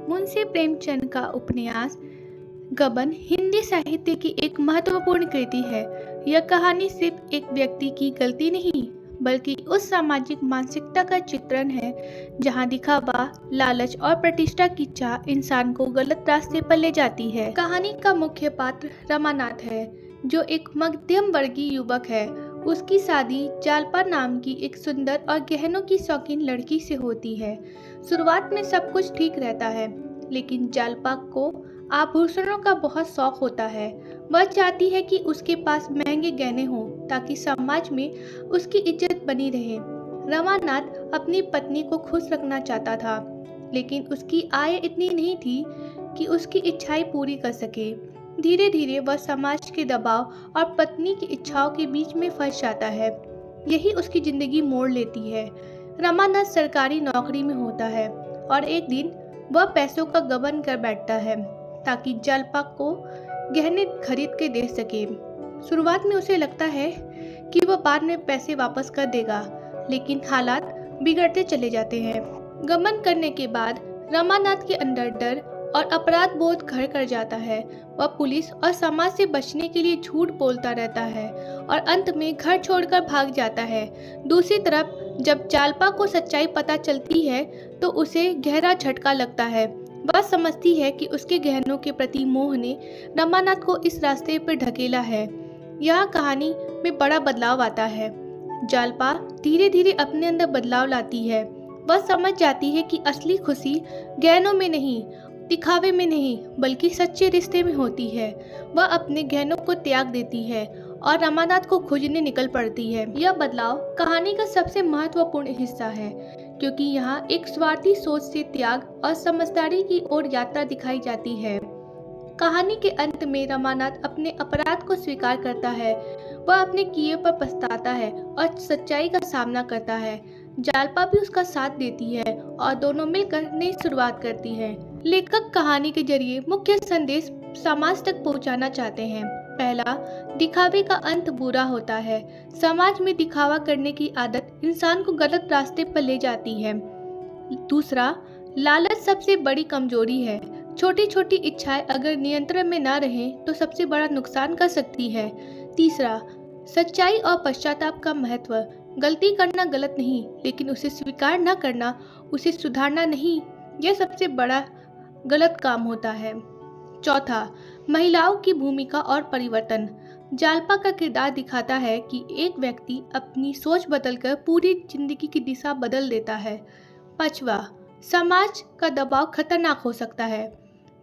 मुंशी प्रेमचंद का उपन्यास गबन हिंदी साहित्य की एक महत्वपूर्ण कृति है। यह कहानी सिर्फ एक व्यक्ति की गलती नहीं, बल्कि उस सामाजिक मानसिकता का चित्रण है जहां दिखावा, लालच और प्रतिष्ठा की चाह इंसान को गलत रास्ते पर ले जाती है। कहानी का मुख्य पात्र रमानाथ है, जो एक मध्यम वर्गीय युवक है। उसकी शादी जालपा नाम की एक सुंदर और गहनों की शौकीन लड़की से होती है। शुरुआत में सब कुछ ठीक रहता है, लेकिन जालपा को आभूषणों का बहुत शौक होता है। वह चाहती है कि उसके पास महंगे गहने हों ताकि समाज में उसकी इज्जत बनी रहे। रमानाथ अपनी पत्नी को खुश रखना चाहता था, लेकिन उसकी आय इतनी नहीं थी कि उसकी इच्छाएं पूरी कर सके। धीरे धीरे वह समाज के दबाव और पत्नी की इच्छाओं के बीच में फंस जाता है। यही उसकी जिंदगी मोड़ लेती है। रमानाथ सरकारी नौकरी में होता है और एक दिन वह पैसों का गबन कर बैठता है ताकि जालपा को गहने खरीद के दे सके। शुरुआत में उसे लगता है कि वह बाद में पैसे वापस कर देगा, लेकिन हालात बिगड़ते चले जाते हैं। गबन करने के बाद रमानाथ के अंदर डर और अपराध बोध घर कर जाता है। वह पुलिस और समाज से बचने के लिए झूठ बोलता रहता है और अंत में घर छोड़कर भाग जाता है। दूसरी तरफ जब जालपा को सच्चाई पता चलती है तो उसे गहरा झटका लगता है। वह समझती है कि उसके गहनों के प्रति मोह ने रमानाथ को इस रास्ते पर ढकेला है। यह कहानी में बड़ा बदलाव आता है। जालपा धीरे धीरे अपने अंदर बदलाव लाती है। वह समझ जाती है कि असली खुशी गहनों में नहीं, दिखावे में नहीं, बल्कि सच्चे रिश्ते में होती है। वह अपने गहनों को त्याग देती है और रमानाथ को खोजने निकल पड़ती है। यह बदलाव कहानी का सबसे महत्वपूर्ण हिस्सा है, क्योंकि यहाँ एक स्वार्थी सोच से त्याग और समझदारी की ओर यात्रा दिखाई जाती है। कहानी के अंत में रमानाथ अपने अपराध को स्वीकार करता है। वह अपने किए पर पछताता है और सच्चाई का सामना करता है। जालपा भी उसका साथ देती है और दोनों मिलकर नई शुरुआत करती हैं। लेखक कहानी के जरिए मुख्य संदेश समाज तक पहुंचाना चाहते हैं। पहला, दिखावे का अंत बुरा होता है। समाज में दिखावा करने की आदत इंसान को गलत रास्ते पर ले जाती है। दूसरा, लालच सबसे बड़ी कमजोरी है। छोटी छोटी इच्छाएं अगर नियंत्रण में ना रहें तो सबसे बड़ा नुकसान कर सकती है। तीसरा, सच्चाई और पश्चाताप का महत्व। गलती करना गलत नहीं, लेकिन उसे स्वीकार न करना, उसे सुधारना नहीं, यह सबसे बड़ा गलत काम होता है। चौथा, महिलाओं की भूमिका और परिवर्तन। जालपा का किरदार दिखाता है कि एक व्यक्ति अपनी सोच बदलकर पूरी जिंदगी की दिशा बदल देता है। पांचवा, समाज का दबाव खतरनाक हो सकता है।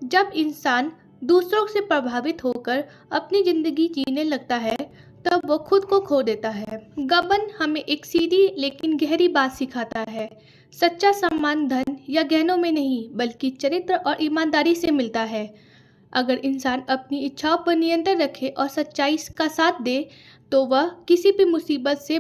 जब इंसान दूसरों से प्रभावित होकर अपनी जिंदगी जीने लगता है तब वो खुद को खो देता है। गबन हमें एक सीधी लेकिन गहरी बात सिखाता है। सच्चा सम्मान धन या गहनों में नहीं, बल्कि चरित्र और ईमानदारी से मिलता है। अगर इंसान अपनी इच्छाओं पर नियंत्रण रखे और सच्चाई का साथ दे तो वह किसी भी मुसीबत से